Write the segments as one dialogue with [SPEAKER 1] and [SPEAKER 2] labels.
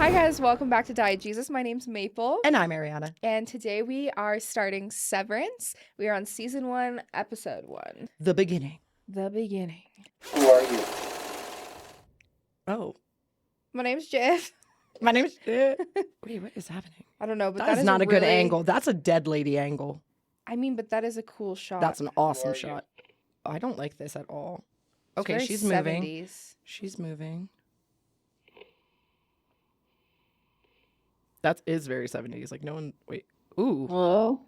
[SPEAKER 1] Hi guys, welcome back to Diegesis. My name's Maple.
[SPEAKER 2] And I'm Ariana.
[SPEAKER 1] And today we are starting Severance. We are on season 1, episode 1.
[SPEAKER 2] The beginning.
[SPEAKER 1] The beginning.
[SPEAKER 3] Who are you?
[SPEAKER 2] Oh.
[SPEAKER 1] My name's Jeff.
[SPEAKER 2] My name is... Wait, what is happening?
[SPEAKER 1] I don't know, but
[SPEAKER 2] that is not a good angle. That's a dead lady angle.
[SPEAKER 1] I mean, but that is a cool shot.
[SPEAKER 2] That's an awesome shot. Oh, I don't like this at all. Okay, she's moving.
[SPEAKER 1] 70s.
[SPEAKER 2] She's moving. That is very 70s. Like, no one... Wait. Ooh.
[SPEAKER 1] Hello?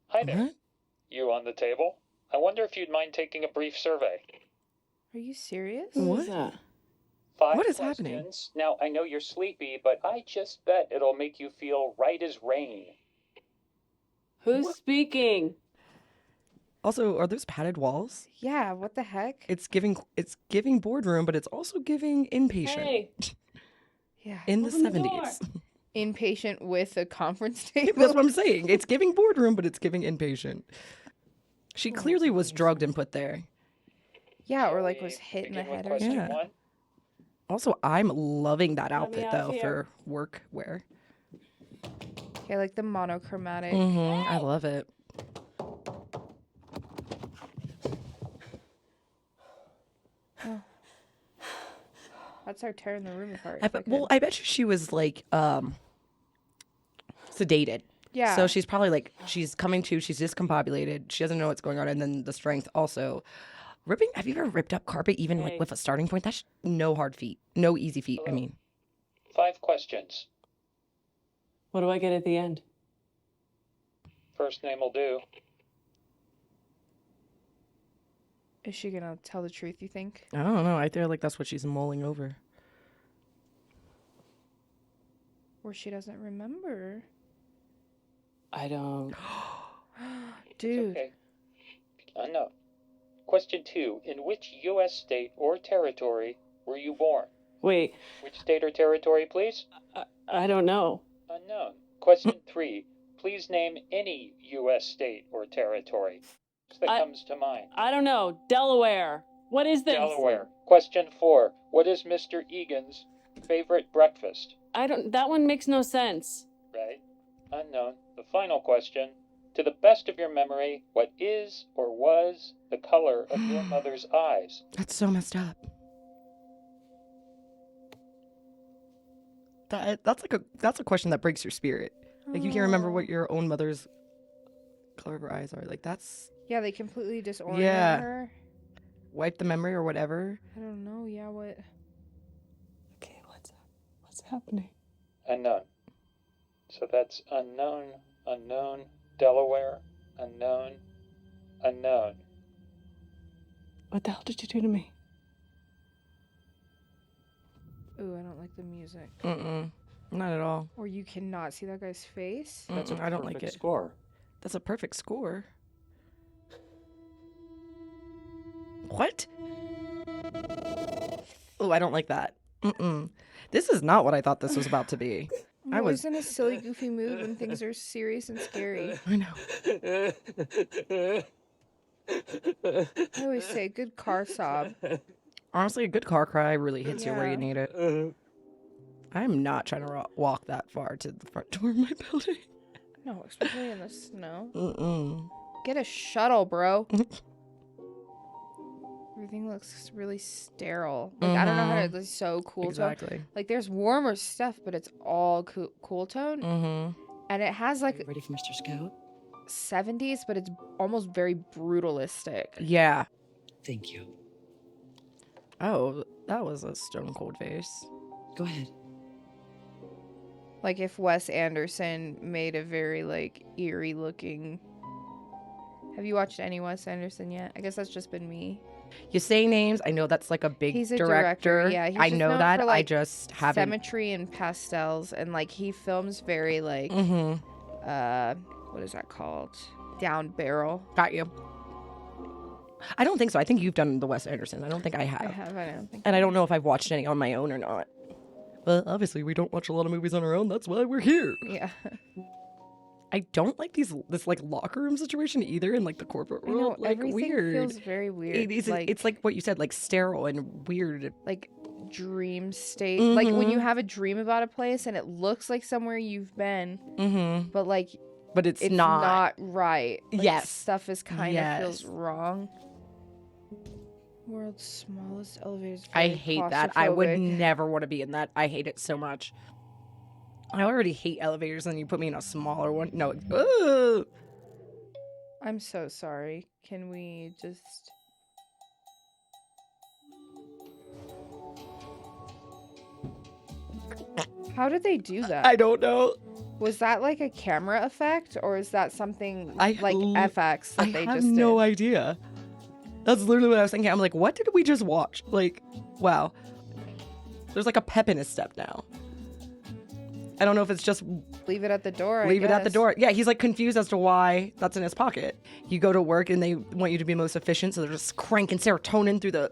[SPEAKER 3] Hi there.
[SPEAKER 2] What?
[SPEAKER 3] You on the table? I wonder if you'd mind taking a brief survey.
[SPEAKER 1] Are you serious?
[SPEAKER 2] What?
[SPEAKER 4] Is that?
[SPEAKER 3] 5
[SPEAKER 2] What is
[SPEAKER 3] questions.
[SPEAKER 2] happening?
[SPEAKER 3] Now, I know you're sleepy, but I just bet it'll make you feel right as rain.
[SPEAKER 4] Who's speaking?
[SPEAKER 2] Also, are those padded walls?
[SPEAKER 1] Yeah, what the heck?
[SPEAKER 2] It's giving boardroom, but it's also giving inpatient.
[SPEAKER 4] Hey,
[SPEAKER 1] Yeah.
[SPEAKER 2] In the
[SPEAKER 4] Open the
[SPEAKER 2] 70s.
[SPEAKER 1] Inpatient with a conference table.
[SPEAKER 2] That's what I'm saying. It's giving boardroom, but it's giving inpatient. She clearly was drugged and put there.
[SPEAKER 1] Yeah, or like
[SPEAKER 3] Shall
[SPEAKER 1] was
[SPEAKER 3] we
[SPEAKER 1] hit in the
[SPEAKER 3] begin with
[SPEAKER 1] head or
[SPEAKER 3] question
[SPEAKER 1] something.
[SPEAKER 2] Yeah.
[SPEAKER 3] 1?
[SPEAKER 2] Also, I'm loving that
[SPEAKER 4] Let me
[SPEAKER 2] outfit,
[SPEAKER 4] out
[SPEAKER 2] though,
[SPEAKER 4] here.
[SPEAKER 2] for work wear.
[SPEAKER 1] Okay, like the monochromatic.
[SPEAKER 2] I love it.
[SPEAKER 1] Oh. That's our tearing the room apart.
[SPEAKER 2] I bet you she was, like, sedated.
[SPEAKER 1] yeah.
[SPEAKER 2] So she's probably, like, she's coming to, she's discombobulated. She doesn't know what's going on. And then the strength also. Ripping, have you ever ripped up carpet, even, like,
[SPEAKER 4] Hey.
[SPEAKER 2] with a starting point? That's no hard feet. No easy feet, I
[SPEAKER 3] Hello.
[SPEAKER 2] mean.
[SPEAKER 3] 5 questions.
[SPEAKER 4] what do I get at the end?
[SPEAKER 3] First name will do.
[SPEAKER 1] Is she gonna tell the truth, you think?
[SPEAKER 2] I don't know. I feel like that's what she's mulling over.
[SPEAKER 1] Or she doesn't remember?
[SPEAKER 4] I don't.
[SPEAKER 1] Dude.
[SPEAKER 3] Okay. No. Question 2. In which U.S. state or territory were you born?
[SPEAKER 4] Wait,
[SPEAKER 3] Which state or territory, please?
[SPEAKER 4] I don't know.
[SPEAKER 3] Unknown. Question 3. Please name any U.S. state or territory that
[SPEAKER 4] I-
[SPEAKER 3] comes to mind.
[SPEAKER 4] I don't know. Delaware. What is this?
[SPEAKER 3] Delaware. Question 4. What is Mr. Egan's favorite breakfast?
[SPEAKER 4] I don't. That one makes no sense.
[SPEAKER 3] Right. Unknown. The final question. To the best of your memory, what is or was the color of your mother's eyes?
[SPEAKER 2] That's so messed up. That's a question that breaks your spirit. Like, you can't remember what your own mother's color of her eyes are. Like, that's
[SPEAKER 1] Yeah, they completely disorient
[SPEAKER 2] Yeah.
[SPEAKER 1] her.
[SPEAKER 2] wipe the memory or whatever.
[SPEAKER 1] I don't know. Yeah, what?
[SPEAKER 4] Okay, what's happening?
[SPEAKER 3] Unknown. So that's unknown, unknown, Delaware, unknown, unknown.
[SPEAKER 4] What the hell did you do to me?
[SPEAKER 1] Ooh, I don't like the music.
[SPEAKER 2] Not at all.
[SPEAKER 1] Or you cannot see that guy's face.
[SPEAKER 2] I don't like it.
[SPEAKER 3] Score.
[SPEAKER 2] That's a perfect score. What? Oh, I don't like that. This is not what I thought this was about to be.
[SPEAKER 1] I'm
[SPEAKER 2] I
[SPEAKER 1] always
[SPEAKER 2] was-
[SPEAKER 1] in a silly, goofy mood when things are serious and scary.
[SPEAKER 2] I know.
[SPEAKER 1] I always say, good car sob.
[SPEAKER 2] Honestly, a good car cry really hits you where
[SPEAKER 1] Yeah.
[SPEAKER 2] you need it. I'm not trying to walk that far to the front door of my building.
[SPEAKER 1] No, especially in the snow.
[SPEAKER 2] Mm-mm.
[SPEAKER 1] Get a shuttle, bro. Everything looks really sterile. Like, I don't know how to. It's so cool tone.
[SPEAKER 2] Exactly.
[SPEAKER 1] Like, there's warmer stuff, but it's all cool tone.
[SPEAKER 2] Mm-hmm.
[SPEAKER 1] And it has, like,
[SPEAKER 4] Ready for Mr. Scout?
[SPEAKER 1] 70s, but it's almost very brutalistic.
[SPEAKER 2] Yeah.
[SPEAKER 4] Thank you.
[SPEAKER 2] Oh, that was a stone cold face.
[SPEAKER 4] Go ahead.
[SPEAKER 1] Like, if Wes Anderson made a very, like, eerie looking. Have you watched any Wes Anderson yet? I guess that's just been me.
[SPEAKER 2] You say names. I know that's like a big
[SPEAKER 1] He's a
[SPEAKER 2] director.
[SPEAKER 1] director, yeah, he's
[SPEAKER 2] I
[SPEAKER 1] just
[SPEAKER 2] know
[SPEAKER 1] known
[SPEAKER 2] that.
[SPEAKER 1] for,
[SPEAKER 2] I
[SPEAKER 1] like,
[SPEAKER 2] just haven't.
[SPEAKER 1] Symmetry and pastels, and, like, he films very, like, what is that called? Down barrel.
[SPEAKER 2] Got you. I don't think so. I think you've done the Wes Anderson. I don't think I have.
[SPEAKER 1] I don't think.
[SPEAKER 2] And I don't know if I've watched any on my own or not. Well, obviously we don't watch a lot of movies on our own. That's why we're here.
[SPEAKER 1] Yeah.
[SPEAKER 2] I don't like this like locker room situation either in like the corporate
[SPEAKER 1] I know,
[SPEAKER 2] world. Like
[SPEAKER 1] everything
[SPEAKER 2] weird.
[SPEAKER 1] feels very weird.
[SPEAKER 2] It's like what you said, like sterile and weird.
[SPEAKER 1] like dream state. Like when you have a dream about a place and it looks like somewhere you've been, but like
[SPEAKER 2] But it's
[SPEAKER 1] it's
[SPEAKER 2] not.
[SPEAKER 1] not right. Like,
[SPEAKER 2] Yes.
[SPEAKER 1] stuff is kind of feels
[SPEAKER 2] Yes.
[SPEAKER 1] wrong. World's smallest elevator. is
[SPEAKER 2] I
[SPEAKER 1] very
[SPEAKER 2] hate that. I would
[SPEAKER 1] claustrophobic.
[SPEAKER 2] never want to be in that. I hate it so much. I already hate elevators, and you put me in a smaller one. No. Ugh.
[SPEAKER 1] I'm so sorry. Can we just... How did they do that?
[SPEAKER 2] I don't know.
[SPEAKER 1] Was that like a camera effect, or is that something
[SPEAKER 2] I
[SPEAKER 1] like FX that
[SPEAKER 2] I
[SPEAKER 1] they
[SPEAKER 2] have
[SPEAKER 1] just
[SPEAKER 2] no
[SPEAKER 1] did?
[SPEAKER 2] idea. That's literally what I was thinking. I'm like, what did we just watch? Like, wow. There's like a pep in his step now. I don't know if it's just
[SPEAKER 1] Leave it at the door.
[SPEAKER 2] leave
[SPEAKER 1] I
[SPEAKER 2] it at the
[SPEAKER 1] guess.
[SPEAKER 2] door. Yeah, he's like confused as to why that's in his pocket. You go to work and they want you to be most efficient, so they're just cranking serotonin through the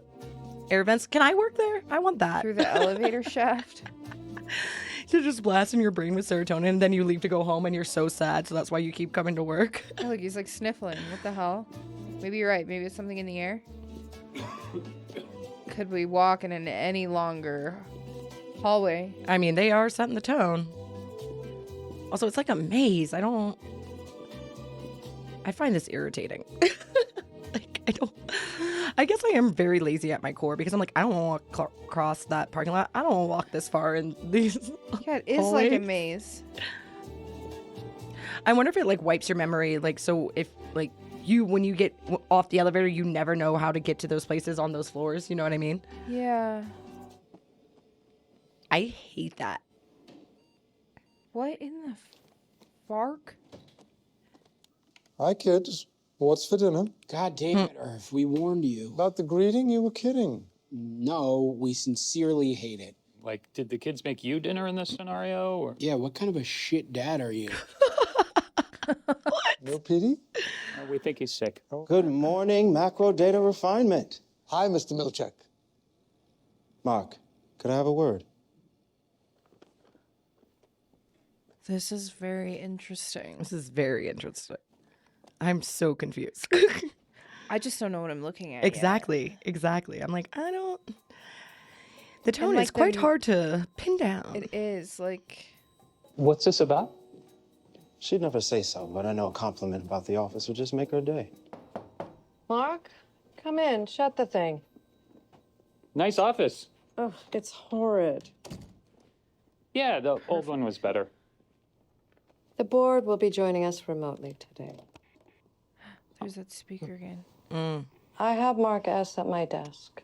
[SPEAKER 2] air vents. Can I work there? I want that.
[SPEAKER 1] Through the elevator shaft.
[SPEAKER 2] You're just blasting your brain with serotonin, and then you leave to go home and you're so sad, so that's why you keep coming to work.
[SPEAKER 1] Oh, look, he's like sniffling. What the hell? Maybe you're right. Maybe it's something in the air. Could we walk in an any longer hallway?
[SPEAKER 2] I mean, they are setting the tone. Also, it's like a maze. I find this irritating. Like, I guess I am very lazy at my core because I'm like, I don't want to walk across that parking lot. I don't want to walk this far in these.
[SPEAKER 1] Yeah, it is like a
[SPEAKER 2] hallways.
[SPEAKER 1] maze.
[SPEAKER 2] I wonder if it like wipes your memory. Like, so if like when you get off the elevator, you never know how to get to those places on those floors. You know what I mean?
[SPEAKER 1] Yeah.
[SPEAKER 2] I hate that.
[SPEAKER 1] What in the fark?
[SPEAKER 5] Hi, kids. What's for dinner?
[SPEAKER 6] God damn it, Irv. We warned you.
[SPEAKER 5] About the greeting? You were kidding.
[SPEAKER 6] No, we sincerely hate it.
[SPEAKER 3] Like, did the kids make you dinner in this scenario? Or
[SPEAKER 6] Yeah, what kind of a shit dad are you?
[SPEAKER 5] No pity?
[SPEAKER 3] we think he's sick.
[SPEAKER 7] Good morning, macro data refinement.
[SPEAKER 5] Hi, Mr. Milchek.
[SPEAKER 7] Mark, could I have a word?
[SPEAKER 1] This is very interesting.
[SPEAKER 2] This is very interesting. I'm so confused.
[SPEAKER 1] I just don't know what I'm looking at. yet.
[SPEAKER 2] Exactly. I'm like, I don't. The tone
[SPEAKER 1] like
[SPEAKER 2] is quite
[SPEAKER 1] the-
[SPEAKER 2] hard to pin down.
[SPEAKER 1] It is like
[SPEAKER 3] What's this about?
[SPEAKER 7] She'd never say so, but I know a compliment about the office would just make her day.
[SPEAKER 8] Mark, come in. Shut the thing.
[SPEAKER 3] Nice office.
[SPEAKER 8] Oh, it's horrid.
[SPEAKER 3] Yeah, the old one was better.
[SPEAKER 8] The board will be joining us remotely today.
[SPEAKER 1] there's that speaker again.
[SPEAKER 8] I have Mark S. at my desk.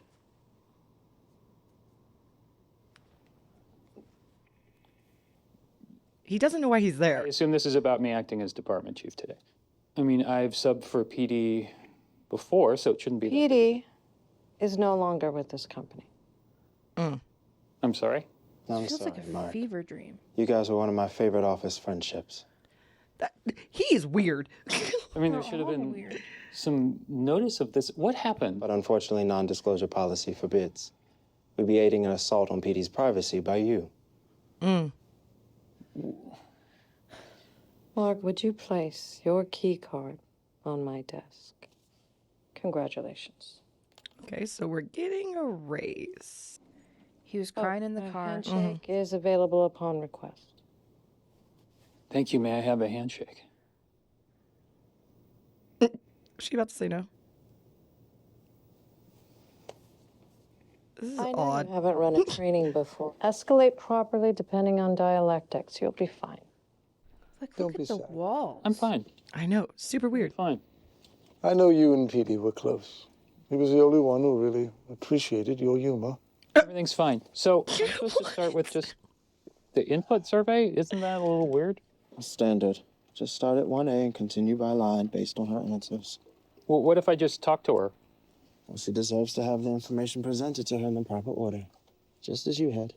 [SPEAKER 2] He doesn't know why he's
[SPEAKER 3] I
[SPEAKER 2] there.
[SPEAKER 3] assume this is about me acting as department chief today. I mean, I've subbed for PD before, so it shouldn't be.
[SPEAKER 8] PD is no longer with this company.
[SPEAKER 3] I'm sorry.
[SPEAKER 7] I'm
[SPEAKER 1] Feels
[SPEAKER 7] sorry,
[SPEAKER 1] like a
[SPEAKER 7] Mark.
[SPEAKER 1] fever dream.
[SPEAKER 7] You guys were one of my favorite office friendships.
[SPEAKER 2] He is weird.
[SPEAKER 3] I mean, there
[SPEAKER 1] They're
[SPEAKER 3] should have
[SPEAKER 1] all
[SPEAKER 3] been
[SPEAKER 1] weird.
[SPEAKER 3] some notice of this. What happened?
[SPEAKER 7] But unfortunately, non-disclosure policy forbids. We'd be aiding an assault on PD's privacy by you.
[SPEAKER 8] Mark, would you place your key card on my desk? Congratulations.
[SPEAKER 2] Okay, so we're getting a raise.
[SPEAKER 1] He was crying in the
[SPEAKER 8] A
[SPEAKER 1] car.
[SPEAKER 8] handshake is available upon request.
[SPEAKER 3] Thank you. May I have a handshake?
[SPEAKER 2] Was she about to say no? This is
[SPEAKER 8] I know
[SPEAKER 2] odd.
[SPEAKER 8] you haven't run a training before. Escalate properly depending on dialectics. You'll be fine.
[SPEAKER 1] Like,
[SPEAKER 5] Don't
[SPEAKER 1] look
[SPEAKER 5] be
[SPEAKER 1] at the
[SPEAKER 5] sad.
[SPEAKER 1] walls.
[SPEAKER 3] I'm fine.
[SPEAKER 2] I know. Super weird.
[SPEAKER 3] Fine.
[SPEAKER 5] I know you and Petey were close. He was the only one who really appreciated your humor.
[SPEAKER 3] Everything's fine. So I'm supposed to start with just the input survey? Isn't that a little weird?
[SPEAKER 7] Standard. Just start at 1A and continue by line based on her answers.
[SPEAKER 3] Well, what if I just talk to her?
[SPEAKER 7] Well, she deserves to have the information presented to her in the proper order. Just as you had.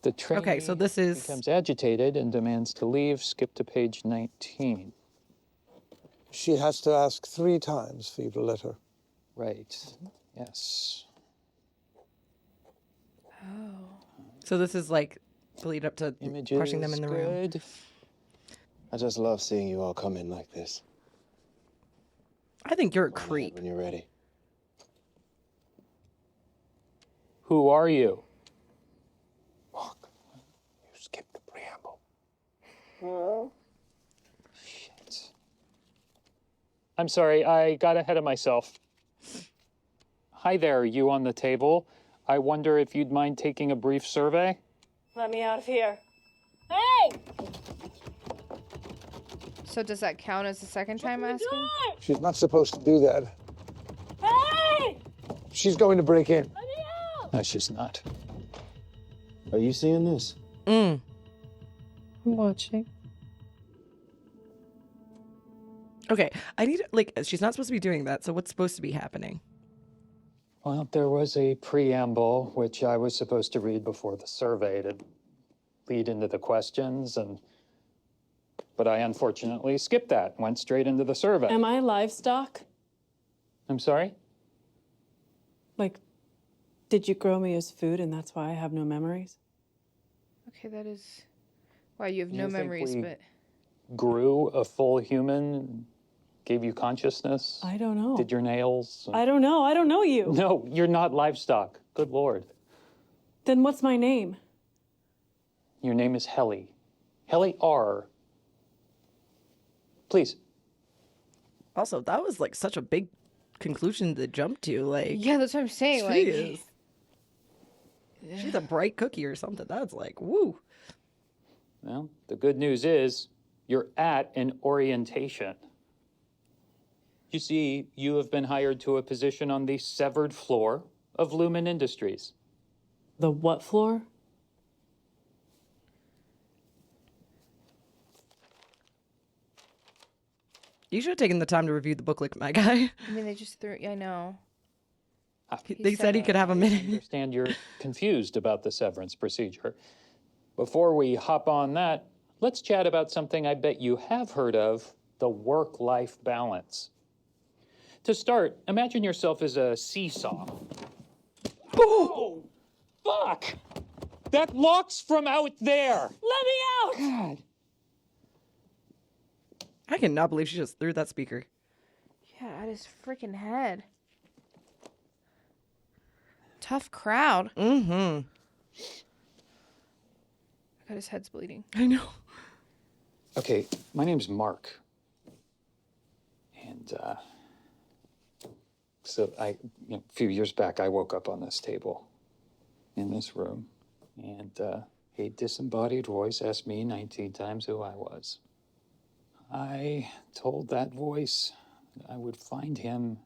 [SPEAKER 3] The trainee
[SPEAKER 2] Okay, so this is
[SPEAKER 3] becomes agitated and demands to leave. Skip to page 19.
[SPEAKER 5] She has to ask 3 times for you to let her.
[SPEAKER 3] Right. Yes.
[SPEAKER 2] so this is like the lead up to
[SPEAKER 3] Images.
[SPEAKER 2] crushing them in the room.
[SPEAKER 3] Good.
[SPEAKER 7] I just love seeing you all come in like this.
[SPEAKER 2] I think you're a
[SPEAKER 7] Go ahead
[SPEAKER 2] creep.
[SPEAKER 7] when you're ready.
[SPEAKER 3] Who are you?
[SPEAKER 5] Look, you skipped the preamble.
[SPEAKER 3] Shit. I'm sorry, I got ahead of myself. Hi there, you on the table. I wonder if you'd mind taking a brief survey?
[SPEAKER 9] Let me out of here. Hey!
[SPEAKER 1] So does that count as the second time asking?
[SPEAKER 5] She's not supposed to do that.
[SPEAKER 9] Hey!
[SPEAKER 5] She's going to break in.
[SPEAKER 9] Let me out!
[SPEAKER 3] No, she's not.
[SPEAKER 7] Are you seeing this?
[SPEAKER 8] I'm watching.
[SPEAKER 2] Okay, I need like she's not supposed to be doing that. So what's supposed to be happening?
[SPEAKER 3] Well, there was a preamble which I was supposed to read before the survey to lead into the questions, but I unfortunately skipped that, went straight into the survey.
[SPEAKER 9] Am I livestock?
[SPEAKER 3] I'm sorry?
[SPEAKER 9] Like, did you grow me as food and that's why I have no memories?
[SPEAKER 1] Okay, that is. Wow, you have no
[SPEAKER 3] You think
[SPEAKER 1] memories,
[SPEAKER 3] we-
[SPEAKER 1] but.
[SPEAKER 3] Grew a full human, gave you consciousness,
[SPEAKER 9] I don't know.
[SPEAKER 3] did your nails.
[SPEAKER 9] I don't know. I don't know you.
[SPEAKER 3] No, you're not livestock. Good Lord.
[SPEAKER 9] Then what's my name?
[SPEAKER 3] Your name is Helly. Helly R. Please.
[SPEAKER 2] Also, that was like such a big conclusion to jump to. Like,
[SPEAKER 1] Yeah, that's what I'm saying. Like,
[SPEAKER 2] jeez. She's a bright cookie or something. That's like, woo.
[SPEAKER 3] Well, the good news is you're at an orientation. You see, you have been hired to a position on the severed floor of Lumen Industries.
[SPEAKER 9] The what floor?
[SPEAKER 2] You should have taken the time to review the booklet, my guy.
[SPEAKER 1] I mean, they just threw. I know.
[SPEAKER 2] They said he could have a
[SPEAKER 3] I
[SPEAKER 2] minute.
[SPEAKER 3] understand you're confused about the severance procedure. Before we hop on that, let's chat about something I bet you have heard of, the work-life balance. To start, imagine yourself as a seesaw. Oh, fuck! That locks from out there!
[SPEAKER 9] Let me out!
[SPEAKER 3] God.
[SPEAKER 2] I cannot believe she just threw that speaker.
[SPEAKER 1] Yeah, at his freaking head. Tough crowd.
[SPEAKER 2] Mm-hmm.
[SPEAKER 1] God, his head's bleeding.
[SPEAKER 2] I know.
[SPEAKER 3] Okay, my name's Mark. And, a few years back, I woke up on this table in this room, and a disembodied voice asked me 19 times who I was. I told that voice that I would find him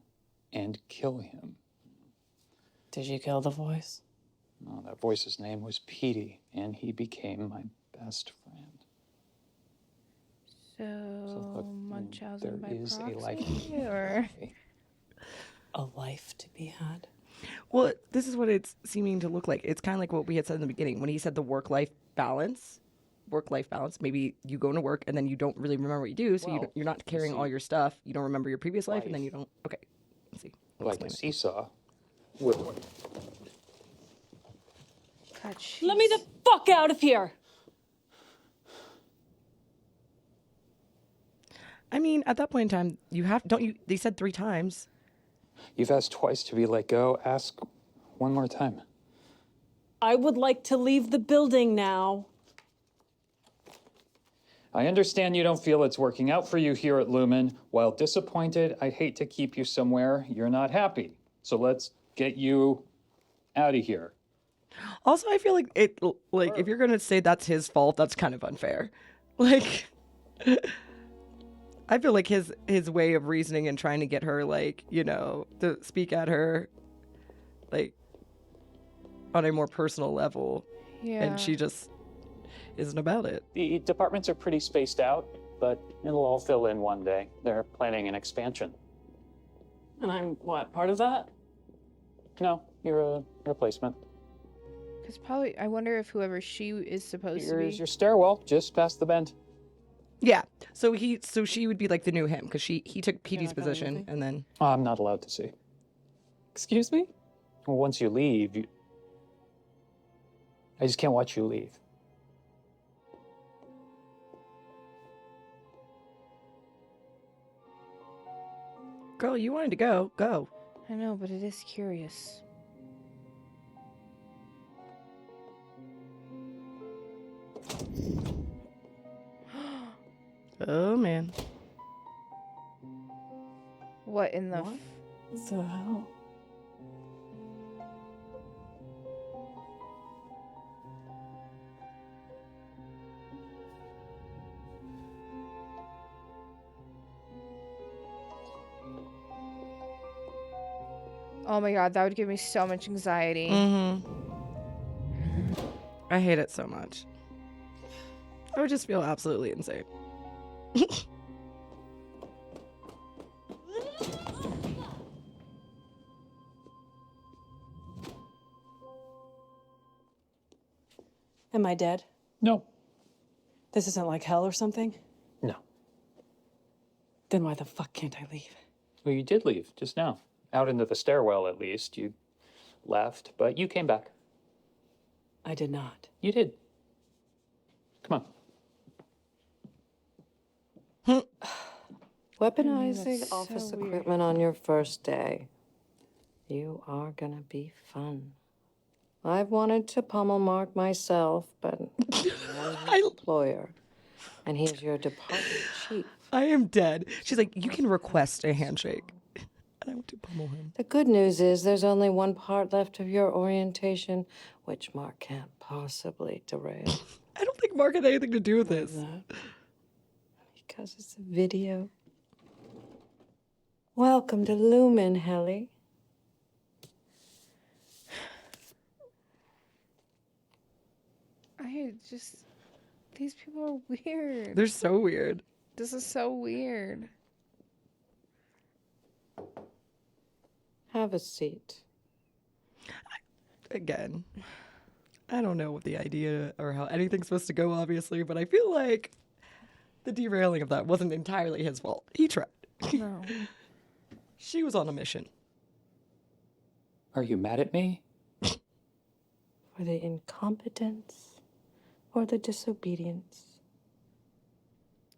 [SPEAKER 3] and kill him.
[SPEAKER 9] Did you kill the voice?
[SPEAKER 3] No, that voice's name was Petey, and he became my best friend.
[SPEAKER 1] So,
[SPEAKER 3] look,
[SPEAKER 1] Munchausen by
[SPEAKER 3] there is a life.
[SPEAKER 1] proxy, or
[SPEAKER 9] A life to be had?
[SPEAKER 2] Well, this is what it's seeming to look like. It's kind of like what we had said in the beginning when he said the work-life balance. Work-life balance. Maybe you go into work and then you don't really remember what you do, so
[SPEAKER 3] Well,
[SPEAKER 2] you're not carrying all your stuff. You don't remember your previous life, and then you don't. Okay, let's see.
[SPEAKER 3] Like a seesaw. With
[SPEAKER 1] God,
[SPEAKER 9] Let me the fuck out of here!
[SPEAKER 2] I mean, at that point in time, you have don't you? They said 3 times.
[SPEAKER 3] You've asked twice to be let go. Ask one more time.
[SPEAKER 9] I would like to leave the building now.
[SPEAKER 3] I understand you don't feel it's working out for you here at Lumen. While disappointed, I'd hate to keep you somewhere you're not happy. So let's get you out of here.
[SPEAKER 2] Also, I feel like if you're gonna say that's his fault, that's kind of unfair. Like, I feel like his way of reasoning and trying to get her, like, to speak at her, like, on a more personal level,
[SPEAKER 1] yeah.
[SPEAKER 2] and she just isn't about it.
[SPEAKER 3] The departments are pretty spaced out, but it'll all fill in one day. They're planning an expansion.
[SPEAKER 9] And I'm, what, part of that?
[SPEAKER 3] No, you're a replacement.
[SPEAKER 1] Because probably, I wonder if whoever she is supposed to be.
[SPEAKER 3] Here's your stairwell, just past the bend.
[SPEAKER 2] Yeah. So she would be like the new him because he took Petey's
[SPEAKER 9] not gonna
[SPEAKER 2] position,
[SPEAKER 9] leave me?
[SPEAKER 2] and then
[SPEAKER 3] I'm not allowed to see.
[SPEAKER 9] Excuse me?
[SPEAKER 3] Well, once you leave, I just can't watch you leave.
[SPEAKER 2] girl, you wanted to go.
[SPEAKER 1] I know, but it is curious.
[SPEAKER 2] Oh man.
[SPEAKER 1] What in the?
[SPEAKER 9] What the hell?
[SPEAKER 1] Oh my god, that would give me so much anxiety.
[SPEAKER 2] I hate it so much. I would just feel absolutely insane.
[SPEAKER 9] Am I dead?
[SPEAKER 3] No.
[SPEAKER 9] This isn't like hell or something?
[SPEAKER 3] No.
[SPEAKER 9] Then why the fuck can't I leave?
[SPEAKER 3] Well, you did leave just now. Out into the stairwell, at least. You left, but you came back.
[SPEAKER 9] I did not.
[SPEAKER 3] You did. Come on.
[SPEAKER 8] Weaponizing
[SPEAKER 1] that's so
[SPEAKER 8] office
[SPEAKER 1] weird.
[SPEAKER 8] equipment on your first day. You are gonna be fun. I've wanted to pummel Mark myself, but I'm his employer, and he's your department chief.
[SPEAKER 2] I am dead. She's like, you can request a handshake. And I want to pummel him.
[SPEAKER 8] The good news is there's only one part left of your orientation, which Mark can't possibly derail.
[SPEAKER 2] I don't think Mark had anything to do with this.
[SPEAKER 8] Because it's a video. Welcome to Lumen, Helly.
[SPEAKER 1] These people are weird.
[SPEAKER 2] They're so weird.
[SPEAKER 1] This is so weird.
[SPEAKER 8] Have a seat.
[SPEAKER 2] Again, I don't know what the idea or how anything's supposed to go, obviously, but I feel like the derailing of that wasn't entirely his fault. He tried.
[SPEAKER 1] No.
[SPEAKER 2] She was on a mission.
[SPEAKER 3] Are you mad at me?
[SPEAKER 8] For the incompetence or the disobedience?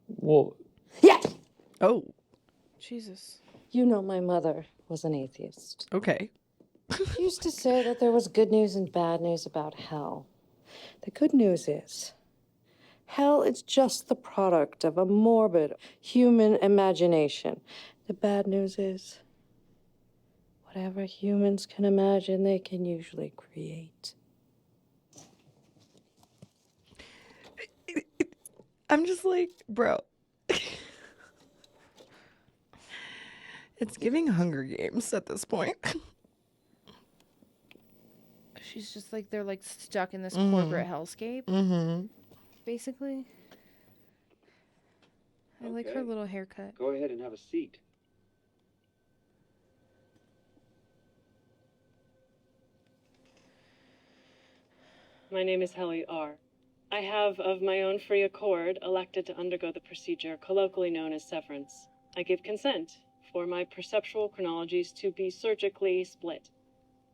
[SPEAKER 3] Well,
[SPEAKER 8] Yes!
[SPEAKER 2] Oh,
[SPEAKER 1] Jesus.
[SPEAKER 8] You know my mother was an atheist.
[SPEAKER 2] okay.
[SPEAKER 8] She used to say that there was good news and bad news about hell. The good news is, hell is just the product of a morbid human imagination. The bad news is, whatever humans can imagine, they can usually create.
[SPEAKER 2] I'm just like, bro. It's giving Hunger Games at this point.
[SPEAKER 1] She's just like, they're like stuck in this corporate hellscape, basically. I like her little haircut.
[SPEAKER 7] Go ahead and have a seat.
[SPEAKER 9] My name is Helly R. I have, of my own free accord, elected to undergo the procedure colloquially known as severance. I give consent for my perceptual chronologies to be surgically split,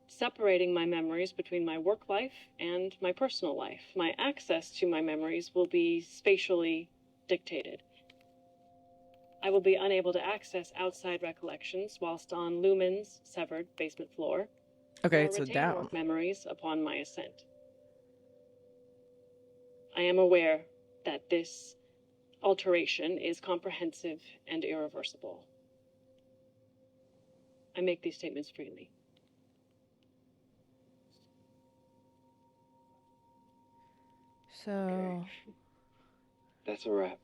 [SPEAKER 9] separating my memories between my work life and my personal life. My access to my memories will be spatially dictated. I will be unable to access outside recollections whilst on Lumen's severed basement floor.
[SPEAKER 2] Okay,
[SPEAKER 9] nor
[SPEAKER 2] so
[SPEAKER 9] retain
[SPEAKER 2] down.
[SPEAKER 9] work memories upon my ascent. I am aware that this alteration is comprehensive and irreversible. I make these statements freely.
[SPEAKER 1] So,
[SPEAKER 7] That's a wrap.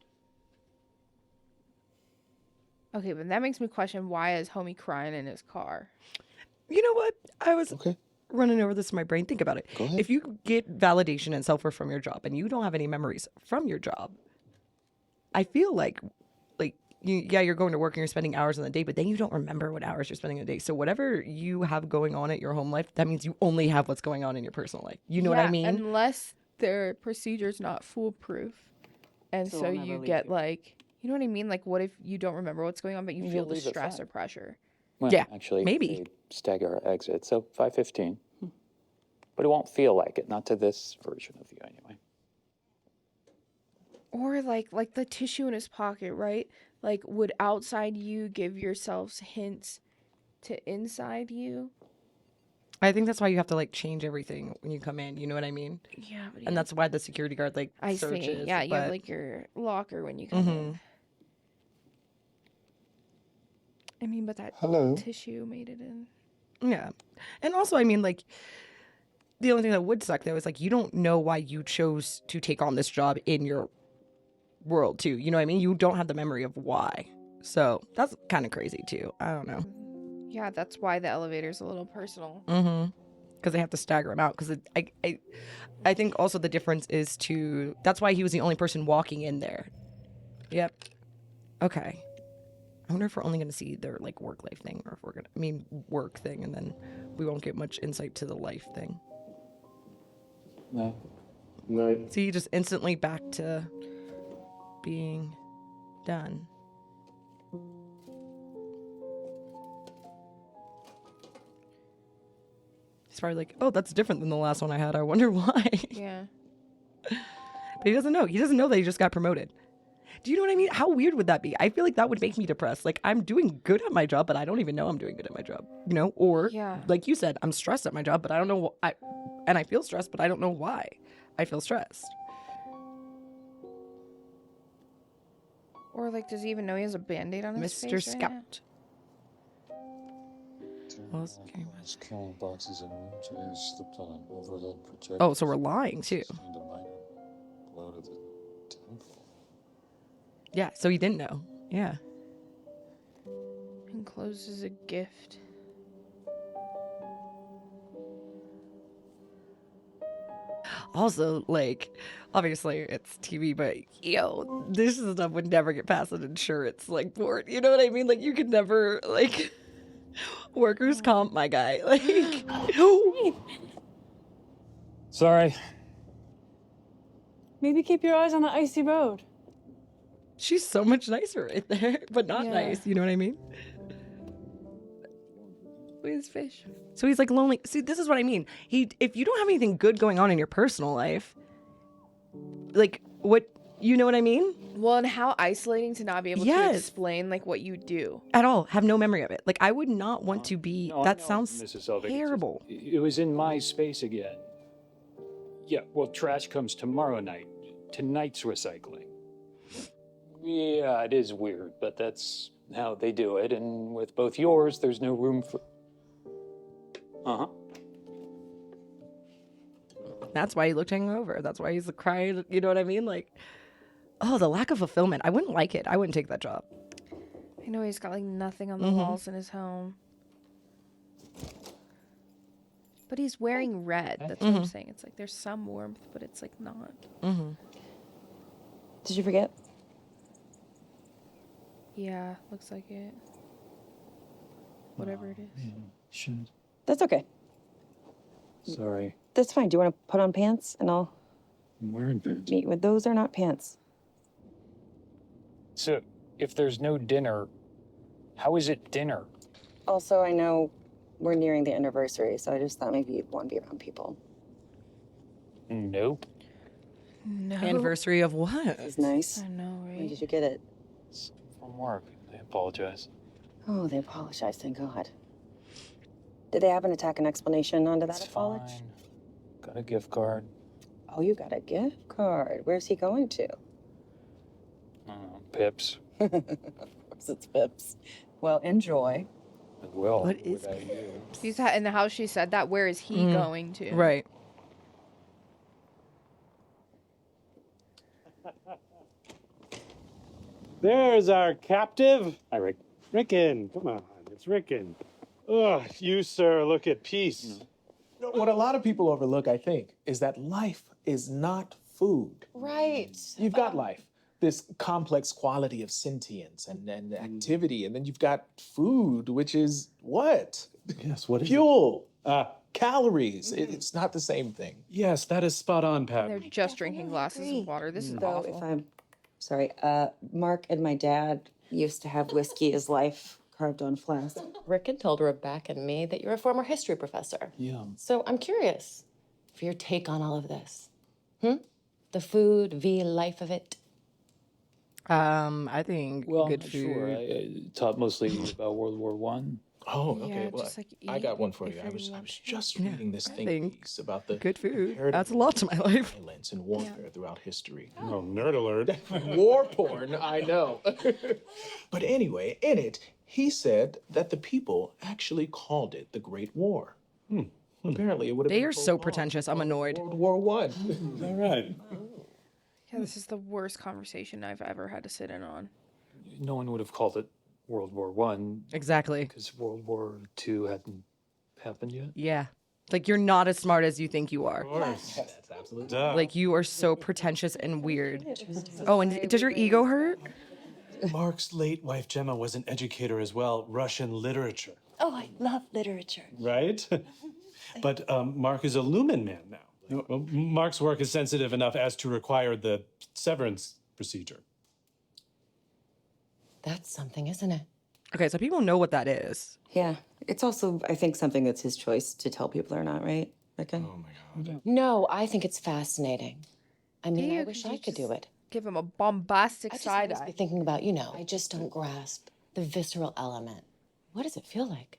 [SPEAKER 1] okay, but that makes me question, why is homie crying in his car?
[SPEAKER 2] You know what? I was
[SPEAKER 5] Okay.
[SPEAKER 2] running over this in my brain. Think about it.
[SPEAKER 5] Go ahead.
[SPEAKER 2] If you get validation and self-worth from your job and you don't have any memories from your job, I feel like you're going to work and you're spending hours in the day, but then you don't remember what hours you're spending in the day. So whatever you have going on at your home life, that means you only have what's going on in your personal life. You know what I mean?
[SPEAKER 1] Unless their procedure's not foolproof. And
[SPEAKER 9] So
[SPEAKER 1] so
[SPEAKER 9] we'll never
[SPEAKER 1] you
[SPEAKER 9] leave
[SPEAKER 1] get
[SPEAKER 9] you.
[SPEAKER 1] like, you know what I mean? Like, what if you don't remember what's going on, but you
[SPEAKER 3] You'll
[SPEAKER 1] feel the
[SPEAKER 3] leave at
[SPEAKER 1] stress
[SPEAKER 3] 5.
[SPEAKER 1] or pressure?
[SPEAKER 3] Well,
[SPEAKER 2] Yeah,
[SPEAKER 3] actually,
[SPEAKER 2] maybe.
[SPEAKER 3] they stagger our exit, so 5:15. But it won't feel like it, not to this version of you anyway.
[SPEAKER 1] Or like the tissue in his pocket, right? Like, would outside you give yourselves hints to inside you?
[SPEAKER 2] I think that's why you have to like change everything when you come in. You know what I mean?
[SPEAKER 1] Yeah, but
[SPEAKER 2] And that's why the security guard like
[SPEAKER 1] I
[SPEAKER 2] searches.
[SPEAKER 1] see. Yeah, you have
[SPEAKER 2] but-
[SPEAKER 1] like your locker when you come in. I mean, but that
[SPEAKER 5] Hello.
[SPEAKER 1] tissue made it in.
[SPEAKER 2] Yeah. And also, I mean, like, the only thing that would suck, though, is, like, you don't know why you chose to take on this job in your world, too. You know what I mean? You don't have the memory of why. So that's kind of crazy, too. I don't know.
[SPEAKER 1] Yeah, that's why the elevator's a little personal.
[SPEAKER 2] Mm-hmm. Because they have to stagger him out. Because I think also the difference is to... That's why he was the only person walking in there. Yep. Okay. I wonder if we're only going to see their, like, work-life thing. Or if we're going to... I mean, work thing. And then we won't get much insight to the life thing.
[SPEAKER 3] No.
[SPEAKER 5] Night.
[SPEAKER 2] See, just instantly back to being done. He's probably like, oh, that's different than the last one I had. I wonder why.
[SPEAKER 1] Yeah.
[SPEAKER 2] But he doesn't know. He doesn't know that he just got promoted. Do you know what I mean? How weird would that be? I feel like that would make me depressed. Like, I'm doing good at my job, but I don't even know I'm doing good at my job. You know? Or,
[SPEAKER 1] Yeah.
[SPEAKER 2] like you said, I'm stressed at my job, but I don't know. And I feel stressed, but I don't know why I feel stressed.
[SPEAKER 1] Or like, does he even know he has a band-aid on his
[SPEAKER 2] Mr.
[SPEAKER 1] face right now?
[SPEAKER 2] Scout. Well, it's okay.
[SPEAKER 3] Boxes and wheelchairs slipped on an overhead projector.
[SPEAKER 2] Oh, so we're lying too.
[SPEAKER 3] Sustained a minor blow to the temple.
[SPEAKER 2] Yeah, so he didn't know. Yeah.
[SPEAKER 1] Encloses a gift.
[SPEAKER 2] Also, like, obviously it's TV, but yo, this stuff would never get past an insurance like board. You know what I mean? Like, you could never like workers' comp, my guy. Like,
[SPEAKER 3] Sorry.
[SPEAKER 9] Maybe keep your eyes on the icy road.
[SPEAKER 2] she's so much nicer right there, but not
[SPEAKER 1] Yeah.
[SPEAKER 2] nice. You know what I mean?
[SPEAKER 1] With his fish.
[SPEAKER 2] So he's like lonely. See, this is what I mean. If you don't have anything good going on in your personal life, like what, you know what I mean?
[SPEAKER 1] Well, and how isolating to not be able to
[SPEAKER 2] Yes.
[SPEAKER 1] explain like what you do.
[SPEAKER 2] At all, have no memory of it. Like, I would not want to be.
[SPEAKER 3] No, I
[SPEAKER 2] that
[SPEAKER 3] know,
[SPEAKER 2] sounds
[SPEAKER 3] Mrs. Selvig, it's just-
[SPEAKER 2] terrible.
[SPEAKER 3] It was in my space again. Yeah, well, trash comes tomorrow night. Tonight's recycling. Yeah, it is weird, but that's how they do it. And with both yours, there's no room for... Uh-huh.
[SPEAKER 2] That's why he looked hungover. That's why he's crying. You know what I mean? Like, oh, the lack of fulfillment. I wouldn't like it. I wouldn't take that job.
[SPEAKER 1] I know he's got like nothing on the
[SPEAKER 2] Mhm.
[SPEAKER 1] walls in his home. But he's wearing red. That's what I'm saying. It's like there's some warmth, but it's like not.
[SPEAKER 2] Mm-hmm.
[SPEAKER 10] Did you forget?
[SPEAKER 1] Yeah, looks like it. Whatever it is.
[SPEAKER 3] Shit.
[SPEAKER 10] That's okay.
[SPEAKER 3] Sorry.
[SPEAKER 10] That's fine. Do you want to put on pants and I'll
[SPEAKER 3] I'm wearing pants.
[SPEAKER 10] meet with those are not pants.
[SPEAKER 3] So, if there's no dinner, how is it dinner?
[SPEAKER 10] Also, I know we're nearing the anniversary, so I just thought maybe you'd want to be around people.
[SPEAKER 3] Nope.
[SPEAKER 1] No.
[SPEAKER 2] Anniversary of what?
[SPEAKER 10] It's nice.
[SPEAKER 1] I know,
[SPEAKER 10] When
[SPEAKER 1] right?
[SPEAKER 10] did you get it?
[SPEAKER 3] It's from work. I apologize.
[SPEAKER 10] Oh, they apologized, thank God. Did they happen to tack an explanation onto that
[SPEAKER 3] It's
[SPEAKER 10] apology?
[SPEAKER 3] fine. Got a gift card.
[SPEAKER 10] Oh, you got a gift card. Where's he going to?
[SPEAKER 3] Pips.
[SPEAKER 10] Of course it's Pips. Well, enjoy.
[SPEAKER 3] I will.
[SPEAKER 2] What is
[SPEAKER 3] without you.
[SPEAKER 1] She's in the house. She said that. Where is he going to?
[SPEAKER 2] Right.
[SPEAKER 11] There's our captive.
[SPEAKER 3] Hi, Rick.
[SPEAKER 11] Rickon, come on, it's Rickon. Ugh, you, sir, look at peace.
[SPEAKER 12] What a lot of people overlook, I think, is that life is not food.
[SPEAKER 10] Right.
[SPEAKER 12] You've got life, this complex quality of sentience and activity, and then you've got food, which is what?
[SPEAKER 11] Yes, what is
[SPEAKER 12] Fuel, calories. It's not the same thing.
[SPEAKER 11] Yes, that is spot on, Pat.
[SPEAKER 1] They're just drinking glasses of water. This is
[SPEAKER 10] Though,
[SPEAKER 1] awful.
[SPEAKER 10] if I'm sorry, Mark and my dad used to have whiskey as life carved on a flask.
[SPEAKER 8] Rickon told Rebecca and me that you're a former history professor.
[SPEAKER 11] Yeah.
[SPEAKER 8] So I'm curious for your take on all of this. The food, v life of it.
[SPEAKER 2] I think
[SPEAKER 3] Well,
[SPEAKER 2] good food.
[SPEAKER 3] sure. I taught mostly about World War One.
[SPEAKER 12] Oh, okay.
[SPEAKER 1] Yeah,
[SPEAKER 12] Well,
[SPEAKER 1] just like
[SPEAKER 12] I
[SPEAKER 1] eat
[SPEAKER 12] got one for
[SPEAKER 1] if
[SPEAKER 12] you.
[SPEAKER 1] you
[SPEAKER 12] I
[SPEAKER 1] really
[SPEAKER 12] was
[SPEAKER 1] want to.
[SPEAKER 12] just
[SPEAKER 2] Yeah,
[SPEAKER 12] reading this
[SPEAKER 2] I
[SPEAKER 12] think
[SPEAKER 2] think
[SPEAKER 12] piece about the
[SPEAKER 2] good food
[SPEAKER 12] comparative
[SPEAKER 2] adds a lot to my life.
[SPEAKER 12] violence and warfare throughout history.
[SPEAKER 11] Oh, nerd alert.
[SPEAKER 12] War porn, I know. But anyway, in it, he said that the people actually called it the Great War. Apparently, it would have
[SPEAKER 2] They
[SPEAKER 12] been
[SPEAKER 2] are so
[SPEAKER 12] prolonged
[SPEAKER 2] pretentious. I'm annoyed.
[SPEAKER 12] World War One.
[SPEAKER 11] All right.
[SPEAKER 1] Yeah, this is the worst conversation I've ever had to sit in on.
[SPEAKER 3] No one would have called it World War One
[SPEAKER 2] Exactly.
[SPEAKER 3] because World War II hadn't happened yet.
[SPEAKER 2] Yeah. Like, you're not as smart as you think you are.
[SPEAKER 12] That's absolutely.
[SPEAKER 11] Duh.
[SPEAKER 2] Like, you are so pretentious and weird. Oh, and does your ego hurt?
[SPEAKER 11] Mark's late wife Gemma was an educator as well, Russian literature,
[SPEAKER 8] Oh, I love literature.
[SPEAKER 11] right? But Mark is a Lumen man now. Mark's work is sensitive enough as to require the severance procedure.
[SPEAKER 10] That's something, isn't it?
[SPEAKER 2] Okay, so people know what that is.
[SPEAKER 10] Yeah. It's also, I think, something that's his choice to tell people or not, right? Rickon?
[SPEAKER 12] Oh my God.
[SPEAKER 10] No, I think it's fascinating. I mean, I
[SPEAKER 1] Theo,
[SPEAKER 10] wish
[SPEAKER 1] could
[SPEAKER 10] I
[SPEAKER 1] you
[SPEAKER 10] could do
[SPEAKER 1] just
[SPEAKER 10] it.
[SPEAKER 1] Give him a bombastic
[SPEAKER 10] I just
[SPEAKER 1] side
[SPEAKER 10] always be
[SPEAKER 1] eye.
[SPEAKER 10] thinking about, I just don't grasp the visceral element. What does it feel like?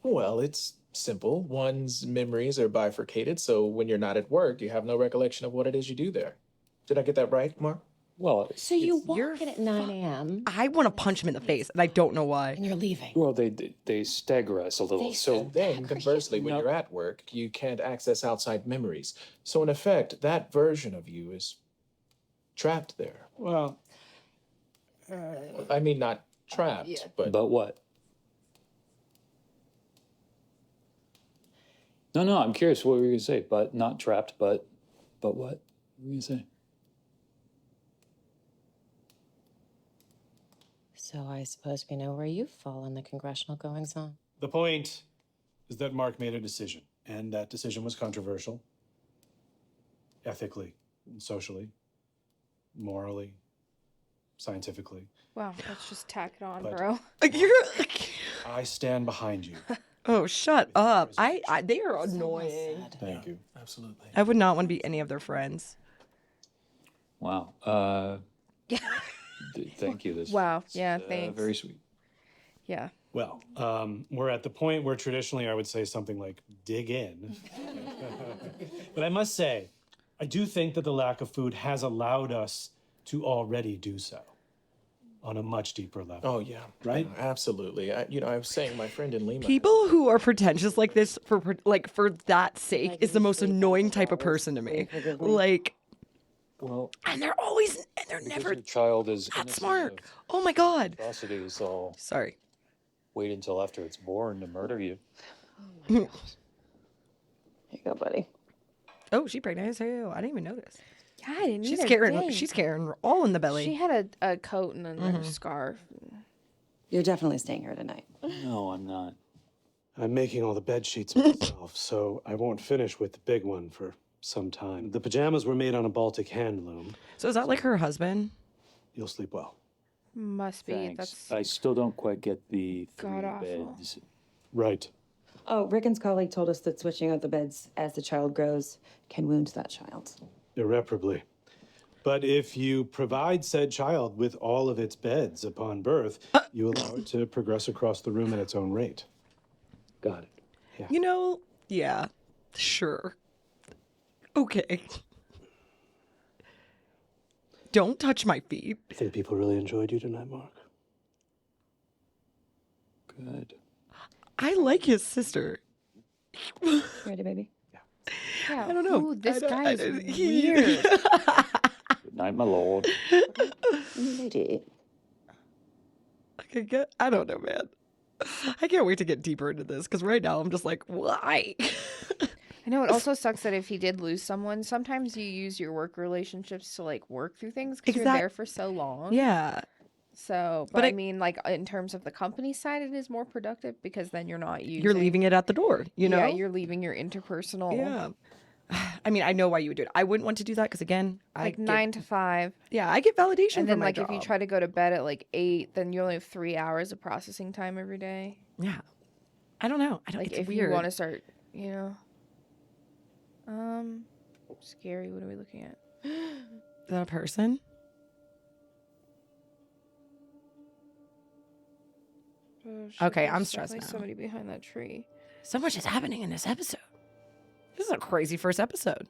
[SPEAKER 12] Well, it's simple. One's memories are bifurcated, so when you're not at work, you have no recollection of what it is you do there. Did I get that right, Mark?
[SPEAKER 3] Well,
[SPEAKER 10] So you
[SPEAKER 2] You're
[SPEAKER 10] walk in at 9 a.m.
[SPEAKER 2] I want to punch him in the face, and I don't know why.
[SPEAKER 10] and you're leaving.
[SPEAKER 3] well, they stagger us a little. So
[SPEAKER 12] And then, conversely, when you're at work, you can't access outside memories. So, in effect, that version of you is trapped there.
[SPEAKER 11] Well,
[SPEAKER 12] I mean, not trapped, but
[SPEAKER 3] what? No, I'm curious what were you gonna say. But not trapped, but what? What were you gonna say?
[SPEAKER 10] So I suppose we know where you fall in the congressional goings-on.
[SPEAKER 11] the point is that Mark made a decision, and that decision was controversial. Ethically, socially, morally, scientifically.
[SPEAKER 1] Wow, let's just tack it on,
[SPEAKER 11] But-
[SPEAKER 1] bro.
[SPEAKER 2] Like, you're like,
[SPEAKER 11] I stand behind you.
[SPEAKER 2] oh, shut up. They are annoying.
[SPEAKER 11] Thank you.
[SPEAKER 12] absolutely.
[SPEAKER 2] I would not want to be any of their friends.
[SPEAKER 3] Wow.
[SPEAKER 1] Yeah.
[SPEAKER 3] Thank you. This
[SPEAKER 1] Wow. Yeah, thanks.
[SPEAKER 3] very sweet.
[SPEAKER 1] Yeah.
[SPEAKER 11] Well, we're at the point where traditionally I would say something like dig in. But I must say, I do think that the lack of food has allowed us to already do so on a much deeper level.
[SPEAKER 12] Oh, yeah.
[SPEAKER 11] Right?
[SPEAKER 12] Absolutely. I was saying my friend in Lima.
[SPEAKER 2] People who are pretentious like this for that sake is the most annoying type of person to me. Like,
[SPEAKER 3] Well,
[SPEAKER 2] and they're
[SPEAKER 3] because
[SPEAKER 2] never
[SPEAKER 3] your child is
[SPEAKER 2] that
[SPEAKER 3] innocent
[SPEAKER 2] smart.
[SPEAKER 3] of
[SPEAKER 2] Oh my God.
[SPEAKER 3] atrocities, I'll
[SPEAKER 2] Sorry.
[SPEAKER 3] wait until after it's born to murder you.
[SPEAKER 10] Here you go, buddy.
[SPEAKER 2] Oh, she pregnant. Oh, I didn't even notice.
[SPEAKER 1] Yeah, I didn't
[SPEAKER 2] She's
[SPEAKER 1] either.
[SPEAKER 2] carrying.
[SPEAKER 1] Dang.
[SPEAKER 2] She's carrying all in the belly.
[SPEAKER 1] She had a coat and a scarf.
[SPEAKER 10] You're definitely staying here tonight.
[SPEAKER 3] No, I'm not.
[SPEAKER 11] I'm making all the bed sheets myself, so I won't finish with the big one for some time. The pajamas were made on a Baltic hand loom.
[SPEAKER 2] So is that like her husband?
[SPEAKER 11] You'll sleep well.
[SPEAKER 1] Must be.
[SPEAKER 3] Thanks.
[SPEAKER 1] That's
[SPEAKER 3] I still don't quite get the three
[SPEAKER 1] God-awful.
[SPEAKER 3] beds.
[SPEAKER 11] Right.
[SPEAKER 10] Oh, Rickon's colleague told us that switching out the beds as the child grows can wound that child.
[SPEAKER 11] Irreparably. But if you provide said child with all of its beds upon birth, you allow it to progress across the room at its own rate.
[SPEAKER 3] Got it.
[SPEAKER 2] You know, yeah, sure. Okay. Don't touch my feet.
[SPEAKER 11] I think people really enjoyed you tonight, Mark.
[SPEAKER 3] Good.
[SPEAKER 2] I like his sister.
[SPEAKER 10] Ready, baby?
[SPEAKER 1] yeah.
[SPEAKER 2] I don't know.
[SPEAKER 1] Ooh, this
[SPEAKER 2] I don't-
[SPEAKER 1] guy
[SPEAKER 2] I
[SPEAKER 1] is
[SPEAKER 2] don't-
[SPEAKER 1] weird.
[SPEAKER 3] Good night, my lord.
[SPEAKER 10] Lady.
[SPEAKER 2] I don't know, man. I can't wait to get deeper into this because right now I'm just like, why?
[SPEAKER 1] I know it also sucks that if he did lose someone, sometimes you use your work relationships to like work through things because you're there for so long.
[SPEAKER 2] Yeah.
[SPEAKER 1] So, but I mean, like in terms of the company side, it is more productive because then you're not using.
[SPEAKER 2] You're leaving it at the door, you know?
[SPEAKER 1] Yeah, you're leaving your interpersonal.
[SPEAKER 2] Yeah. I mean, I know why you would do it. I wouldn't want to do that because, again,
[SPEAKER 1] Like 9 to 5.
[SPEAKER 2] Yeah, I get validation
[SPEAKER 1] And
[SPEAKER 2] from
[SPEAKER 1] then,
[SPEAKER 2] my
[SPEAKER 1] like,
[SPEAKER 2] job.
[SPEAKER 1] if you try to go to bed at like 8, then you only have 3 hours of processing time every day.
[SPEAKER 2] Yeah. I don't know.
[SPEAKER 1] Like,
[SPEAKER 2] it's
[SPEAKER 1] if
[SPEAKER 2] weird.
[SPEAKER 1] you want to start, you know. Scary. What are we looking at?
[SPEAKER 2] Is that a person?
[SPEAKER 1] Oh, shit,
[SPEAKER 2] Okay,
[SPEAKER 1] there's
[SPEAKER 2] I'm stressed
[SPEAKER 1] definitely
[SPEAKER 2] now.
[SPEAKER 1] somebody behind that tree.
[SPEAKER 2] So much is happening in this episode. This is a crazy first episode.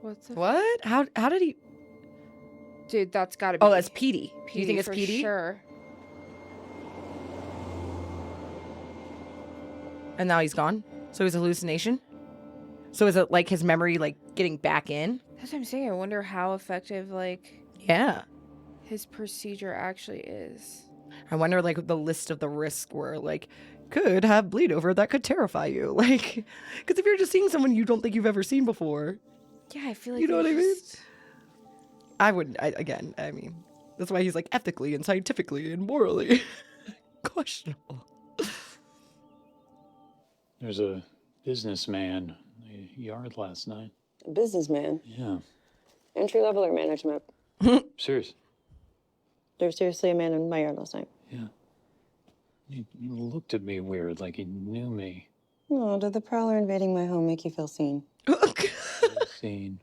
[SPEAKER 1] What's the
[SPEAKER 2] What? How did he?
[SPEAKER 1] Dude, that's gotta be.
[SPEAKER 2] Oh, that's Petey. Do you think it's
[SPEAKER 1] for
[SPEAKER 2] Petey?
[SPEAKER 1] Sure.
[SPEAKER 2] And now he's gone. So his hallucination. So is it like his memory like getting back in?
[SPEAKER 1] That's what I'm saying. I wonder how effective like
[SPEAKER 2] Yeah.
[SPEAKER 1] his procedure actually is.
[SPEAKER 2] I wonder like the list of the risks were like could have bleed over that could terrify you. Like, because if you're just seeing someone you don't think you've ever seen before,
[SPEAKER 1] Yeah, I feel like
[SPEAKER 2] you know what I mean?
[SPEAKER 1] just-
[SPEAKER 2] I wouldn't. I mean, that's why he's like ethically and scientifically and morally questionable.
[SPEAKER 3] There's a businessman in the yard last night.
[SPEAKER 9] A businessman?
[SPEAKER 3] Yeah,
[SPEAKER 9] Entry level or management?
[SPEAKER 3] serious.
[SPEAKER 9] There's seriously a man in my yard last night.
[SPEAKER 3] Yeah. He looked at me weird, like he knew me.
[SPEAKER 10] Oh, did the prowler invading my home make you feel seen?
[SPEAKER 3] Seen.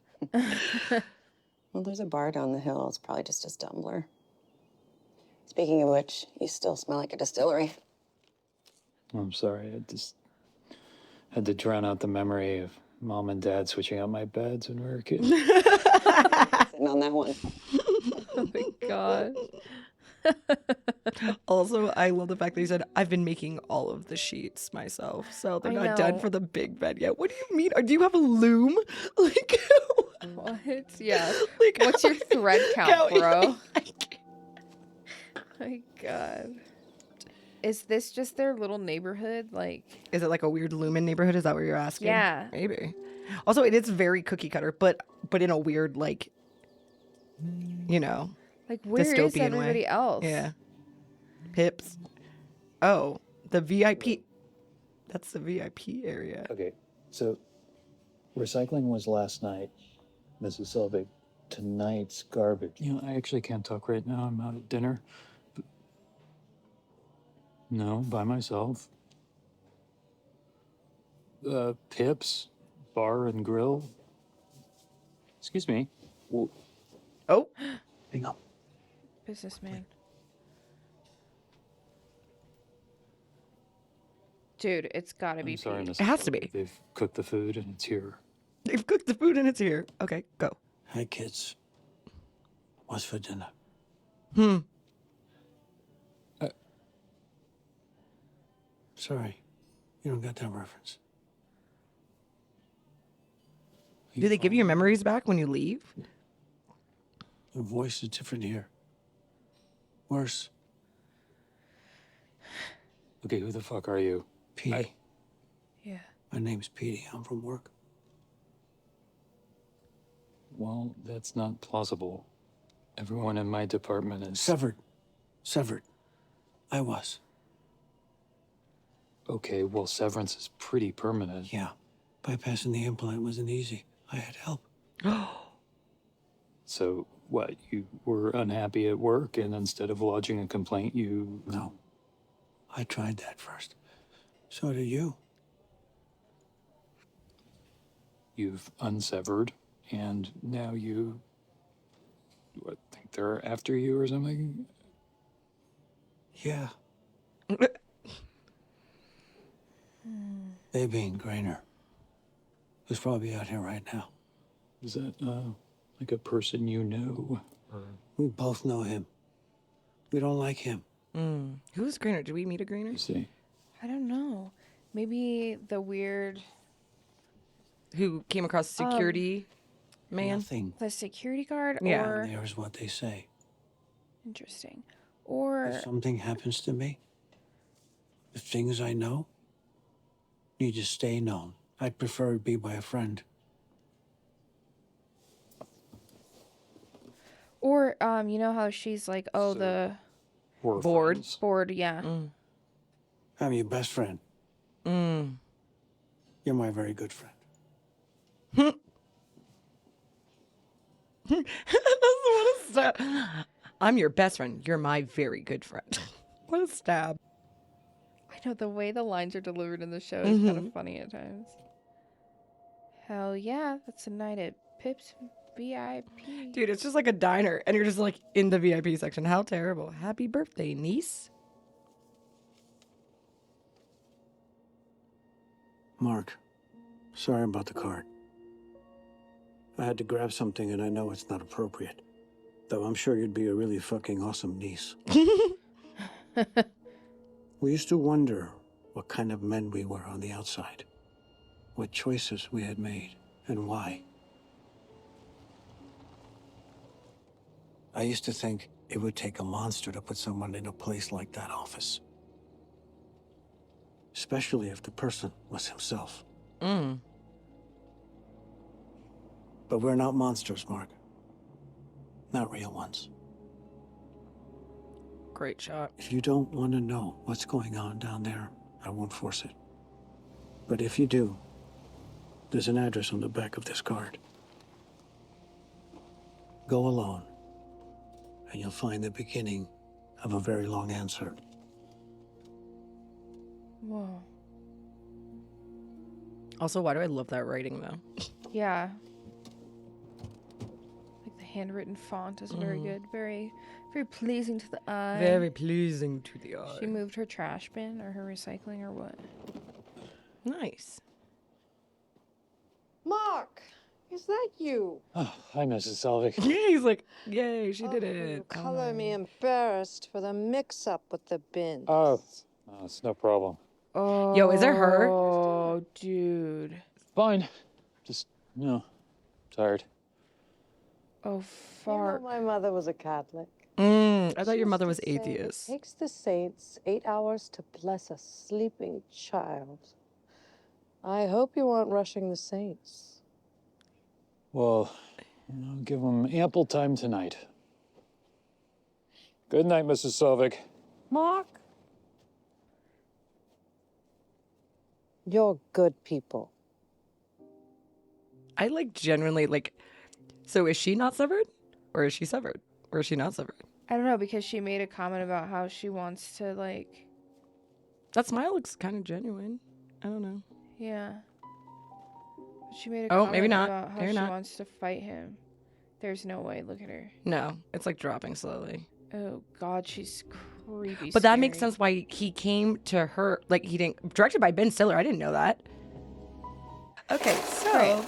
[SPEAKER 10] Well, there's a bar down the hill. It's probably just his tumbler. Speaking of which, you still smell like a distillery.
[SPEAKER 3] I'm sorry. I just had to drown out the memory of Mom and Dad switching out my beds when we were kids.
[SPEAKER 10] Sitting on that one.
[SPEAKER 1] Oh my god.
[SPEAKER 2] Also, I love the fact that he said, I've been making all of the sheets myself, so they're
[SPEAKER 1] I
[SPEAKER 2] not done
[SPEAKER 1] know.
[SPEAKER 2] for the big bed yet. What do you mean? Do you have a loom? Like,
[SPEAKER 1] What? Yeah.
[SPEAKER 2] like
[SPEAKER 1] What's your thread count,
[SPEAKER 2] how-
[SPEAKER 1] bro? My god. Is this just their little neighborhood? Like,
[SPEAKER 2] Is it like a weird Lumen neighborhood? Is that what you're asking?
[SPEAKER 1] Yeah.
[SPEAKER 2] Maybe. Also, it is very cookie cutter, but in a weird, like, you know,
[SPEAKER 1] where is
[SPEAKER 2] dystopian
[SPEAKER 1] everybody
[SPEAKER 2] way.
[SPEAKER 1] else?
[SPEAKER 2] Yeah. Pips. Oh, the VIP. That's the VIP area.
[SPEAKER 3] Okay, so recycling was last night, Mrs. Selvig. Tonight's garbage. You know, I actually can't talk right now. I'm out at dinner. But no, by myself. Pips, bar and grill. Excuse me.
[SPEAKER 2] Oh.
[SPEAKER 3] Hang on.
[SPEAKER 1] Businessman. Dude, it's gotta be
[SPEAKER 3] I'm sorry,
[SPEAKER 1] Pete.
[SPEAKER 3] Mrs.
[SPEAKER 2] It has to
[SPEAKER 3] Selvig.
[SPEAKER 2] be.
[SPEAKER 3] They've cooked the food and it's here.
[SPEAKER 2] They've cooked the food and it's here. Okay, go.
[SPEAKER 6] Hi, kids. What's for dinner? Sorry, you don't got that reference.
[SPEAKER 2] Do they give you your memories back when you leave?
[SPEAKER 6] Your voice is different here. Worse.
[SPEAKER 3] Okay, who the fuck are you?
[SPEAKER 6] Petey.
[SPEAKER 1] Yeah.
[SPEAKER 6] My name's Petey. I'm from work.
[SPEAKER 3] Well, that's not plausible. Everyone in my department is...
[SPEAKER 6] Severed. Severed. I was.
[SPEAKER 3] Okay, well, severance is pretty permanent.
[SPEAKER 6] Yeah. Bypassing the implant wasn't easy. I had help.
[SPEAKER 3] So, what, you were unhappy at work, and instead of lodging a complaint, you...
[SPEAKER 6] No. I tried that first. So did you.
[SPEAKER 3] You've unsevered, and now you... What, think they're after you or something?
[SPEAKER 6] Yeah. They being Grainer. Who's probably out here right now.
[SPEAKER 3] Is that, like a person you know? Or...
[SPEAKER 6] We both know him. We don't like him.
[SPEAKER 2] Who's Greener? Did we meet a Greener?
[SPEAKER 3] You see?
[SPEAKER 1] I don't know. Maybe the weird
[SPEAKER 2] Who came across security man?
[SPEAKER 6] Nothing.
[SPEAKER 1] the security guard
[SPEAKER 2] Yeah.
[SPEAKER 1] or
[SPEAKER 6] There's what they say.
[SPEAKER 1] interesting. Or
[SPEAKER 6] If something happens to me, the things I know need to stay known. I'd prefer it be by a friend.
[SPEAKER 1] or you know how she's like, oh,
[SPEAKER 3] So-
[SPEAKER 1] the
[SPEAKER 3] We're
[SPEAKER 2] Bored.
[SPEAKER 3] friends.
[SPEAKER 1] board, yeah.
[SPEAKER 6] I'm your best friend. You're my very good friend.
[SPEAKER 2] That's what a stab. I'm your best friend. You're my very good friend. What a stab.
[SPEAKER 1] I know the way the lines are delivered in the show is kind of funny at times. Hell yeah, that's a night at Pip's VIP.
[SPEAKER 2] Dude, it's just like a diner, and you're just like in the VIP section. How terrible. Happy birthday, niece.
[SPEAKER 6] Mark, sorry about the card. I had to grab something, and I know it's not appropriate. Though I'm sure you'd be a really fucking awesome niece. We used to wonder what kind of men we were on the outside. What choices we had made, and why. I used to think it would take a monster to put someone in a place like that office. Especially if the person was himself.
[SPEAKER 2] Mm.
[SPEAKER 6] But we're not monsters, Mark. Not real ones.
[SPEAKER 2] Great shot.
[SPEAKER 6] If you don't want to know what's going on down there, I won't force it. But if you do, there's an address on the back of this card. Go alone, and you'll find the beginning of a very long answer.
[SPEAKER 1] Whoa.
[SPEAKER 2] Also, why do I love that writing, though?
[SPEAKER 1] Yeah. Like the handwritten font is very good. Very, very pleasing to the eye.
[SPEAKER 2] Very pleasing to the eye.
[SPEAKER 1] She moved her trash bin or her recycling or what?
[SPEAKER 2] Nice.
[SPEAKER 8] Mark, is that you?
[SPEAKER 3] Oh, hi, Mrs. Selvig.
[SPEAKER 2] He's like, yay, she did
[SPEAKER 8] You
[SPEAKER 2] it.
[SPEAKER 8] color me embarrassed for the mix-up with the bins.
[SPEAKER 3] Oh, it's no problem.
[SPEAKER 1] Oh.
[SPEAKER 2] Yo, is it her?
[SPEAKER 1] Oh, dude.
[SPEAKER 3] Fine. Just, tired.
[SPEAKER 1] Oh,
[SPEAKER 8] You know,
[SPEAKER 1] fart.
[SPEAKER 8] my mother was a Catholic.
[SPEAKER 2] I thought
[SPEAKER 8] She
[SPEAKER 2] your mother
[SPEAKER 8] used
[SPEAKER 2] was
[SPEAKER 8] to say,
[SPEAKER 2] atheist.
[SPEAKER 8] It takes the saints 8 hours to bless a sleeping child. I hope you aren't rushing the saints.
[SPEAKER 3] Well, give them ample time tonight. Good night, Mrs. Selvig.
[SPEAKER 8] Mark? You're good people.
[SPEAKER 2] I genuinely so is she not severed? Or is she severed? Or is she not severed?
[SPEAKER 1] I don't know, because she made a comment about how she wants to,
[SPEAKER 2] That smile looks kind of genuine. I don't know.
[SPEAKER 1] yeah. She made a
[SPEAKER 2] Oh,
[SPEAKER 1] comment
[SPEAKER 2] maybe not.
[SPEAKER 1] about how
[SPEAKER 2] Maybe
[SPEAKER 1] she
[SPEAKER 2] not.
[SPEAKER 1] wants to fight him. There's no way. Look at her.
[SPEAKER 2] No, it's dropping slowly.
[SPEAKER 1] Oh, God, she's creepy.
[SPEAKER 2] But that makes
[SPEAKER 1] scary.
[SPEAKER 2] sense why he came to her. He didn't. Directed by Ben Stiller. I didn't know that. Okay, so.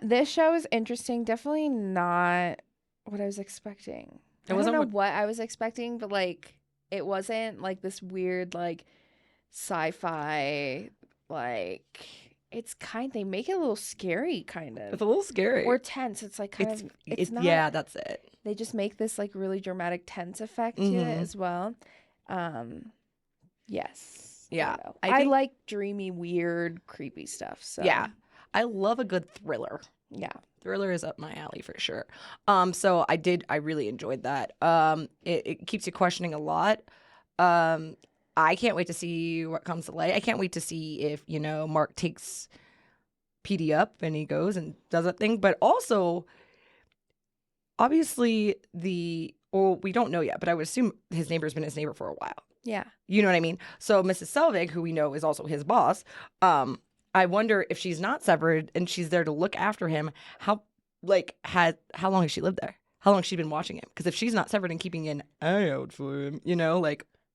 [SPEAKER 1] This show is interesting. Definitely not what I was expecting. I don't know what I was expecting, but it wasn't this weird sci-fi it's they make it a little scary kind of.
[SPEAKER 2] It's a little scary.
[SPEAKER 1] Or tense. It's it's not.
[SPEAKER 2] Yeah, that's it.
[SPEAKER 1] They just make this really dramatic tense effect to it as well. Yes.
[SPEAKER 2] Yeah.
[SPEAKER 1] I like dreamy, weird, creepy stuff. So
[SPEAKER 2] yeah. I love a good thriller.
[SPEAKER 1] Yeah.
[SPEAKER 2] Thriller is up my alley for sure. So I really enjoyed that. It keeps you questioning a lot. I can't wait to see what comes to light. I can't wait to see if, Mark takes PD up and he goes and does that thing. But also, obviously, we don't know yet, but I would assume his neighbor's been his neighbor for a while.
[SPEAKER 1] Yeah.
[SPEAKER 2] You know what I mean? So Mrs. Selvig, who we know is also his boss, I wonder if she's not severed and she's there to look after him, how long has she lived there? How long has she been watching him? Because if she's not severed and keeping an eye out for him,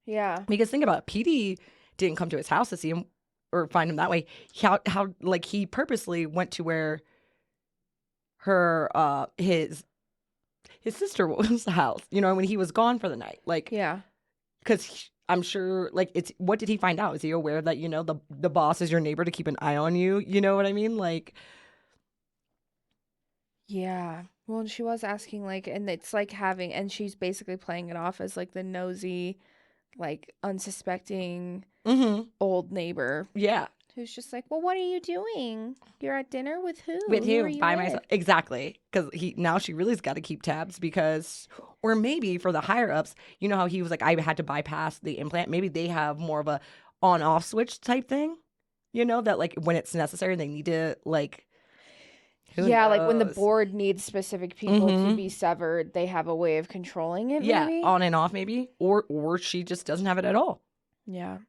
[SPEAKER 1] yeah.
[SPEAKER 2] Because think about it, PD didn't come to his house to see him or find him that way. How he purposely went to where her his sister's house, when he was gone for the night.
[SPEAKER 1] Yeah.
[SPEAKER 2] Because I'm sure, it's what did he find out? Is he aware that the boss is your neighbor to keep an eye on you? You know what I mean?
[SPEAKER 1] Yeah. Well, and she was asking and it's having, and she's basically playing it off as the nosy, unsuspecting old neighbor.
[SPEAKER 2] Yeah.
[SPEAKER 1] Who's just well, what are you doing? You're at dinner with who?
[SPEAKER 2] With
[SPEAKER 1] Who are
[SPEAKER 2] him
[SPEAKER 1] you
[SPEAKER 2] by
[SPEAKER 1] with?
[SPEAKER 2] myself. Exactly. Because now she really's got to keep tabs or maybe for the higher ups, how he was I had to bypass the implant. Maybe they have more of a on off switch type thing, that when it's necessary, they need to who
[SPEAKER 1] Yeah, when the
[SPEAKER 2] knows?
[SPEAKER 1] board needs specific people to be severed, they have a way of controlling it.
[SPEAKER 2] Yeah,
[SPEAKER 1] maybe?
[SPEAKER 2] on and off maybe, or she just doesn't have it at all.
[SPEAKER 1] Yeah.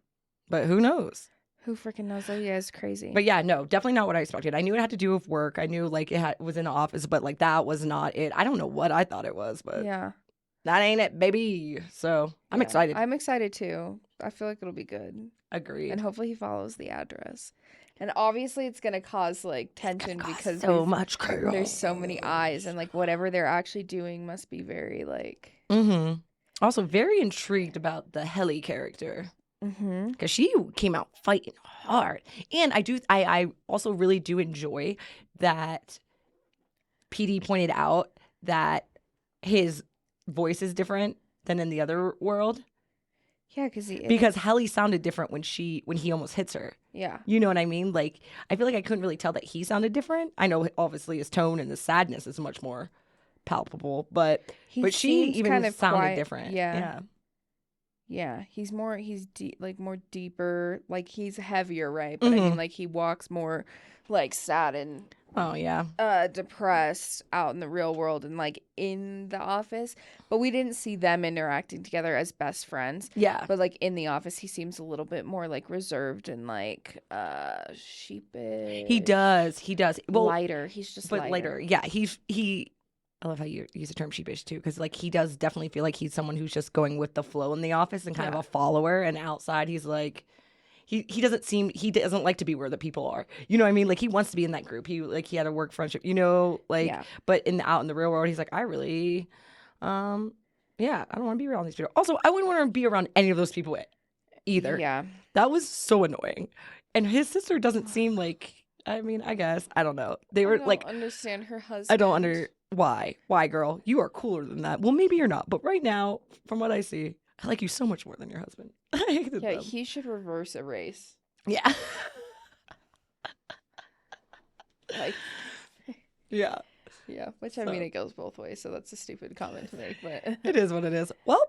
[SPEAKER 2] But who knows?
[SPEAKER 1] Who freaking knows? Oh, yeah, it's crazy.
[SPEAKER 2] But yeah, no, definitely not what I expected. I knew it had to do with work. I knew like was in the office, but like that was not it. I don't know what I thought it was, but
[SPEAKER 1] yeah,
[SPEAKER 2] that ain't it, baby. So I'm excited.
[SPEAKER 1] I'm excited too. I feel like it'll be good.
[SPEAKER 2] Agreed.
[SPEAKER 1] And hopefully he follows the address. And obviously it's gonna cause like tension because
[SPEAKER 2] so much chaos.
[SPEAKER 1] There's so many eyes, and like whatever they're actually doing must be very like.
[SPEAKER 2] Also, very intrigued about the Helly character. Because she came out fighting hard. And I also really do enjoy that PD pointed out that his voice is different than in the other world.
[SPEAKER 1] Yeah,
[SPEAKER 2] because Helly sounded different when he almost hits her.
[SPEAKER 1] Yeah.
[SPEAKER 2] You know what I mean? Like, I feel like I couldn't really tell that he sounded different. I know obviously his tone and his sadness is much more palpable, but she even kind of sounded
[SPEAKER 1] quiet.
[SPEAKER 2] different.
[SPEAKER 1] Yeah. Yeah, he's more deeper, like he's heavier, right? But I mean, like he walks more like sad and depressed out in the real world and like in the office. But we didn't see them interacting together as best friends.
[SPEAKER 2] Yeah.
[SPEAKER 1] But like in the office, he seems a little bit more like reserved and like sheepish.
[SPEAKER 2] He does. Well,
[SPEAKER 1] lighter. He's just lighter.
[SPEAKER 2] Yeah. He. I love how you use the term sheepish too, because like he does definitely feel like he's someone who's just going with the flow in the office and kind of a follower, and outside he's like he doesn't like to be where the people are. You know what I mean? Like he wants to be in that group. He had a work friendship, but out in the real world he's like, I really I don't want to be around these people. Also, I wouldn't want to be around any of those people either.
[SPEAKER 1] Yeah.
[SPEAKER 2] That was so annoying. And his sister doesn't seem like, I mean, I guess, I don't know. They were like,
[SPEAKER 1] understand her husband.
[SPEAKER 2] I don't why, girl? You are cooler than that. Well, maybe you're not, but right now, from what I see, I like you so much more than your husband. I hated them.
[SPEAKER 1] He should reverse erase.
[SPEAKER 2] Yeah.
[SPEAKER 1] Like.
[SPEAKER 2] Yeah.
[SPEAKER 1] Yeah, which I mean, it goes both ways, so that's a stupid comment to make, but
[SPEAKER 2] it is what it is. Well.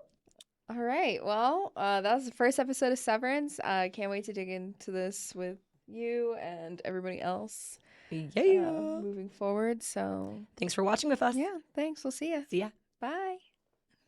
[SPEAKER 1] All right. Well, that was the first episode of Severance. I can't wait to dig into this with you and everybody else.
[SPEAKER 2] Yeah.
[SPEAKER 1] Moving forward. So
[SPEAKER 2] thanks for watching with us.
[SPEAKER 1] Yeah. Thanks. We'll see ya.
[SPEAKER 2] See ya.
[SPEAKER 1] Bye.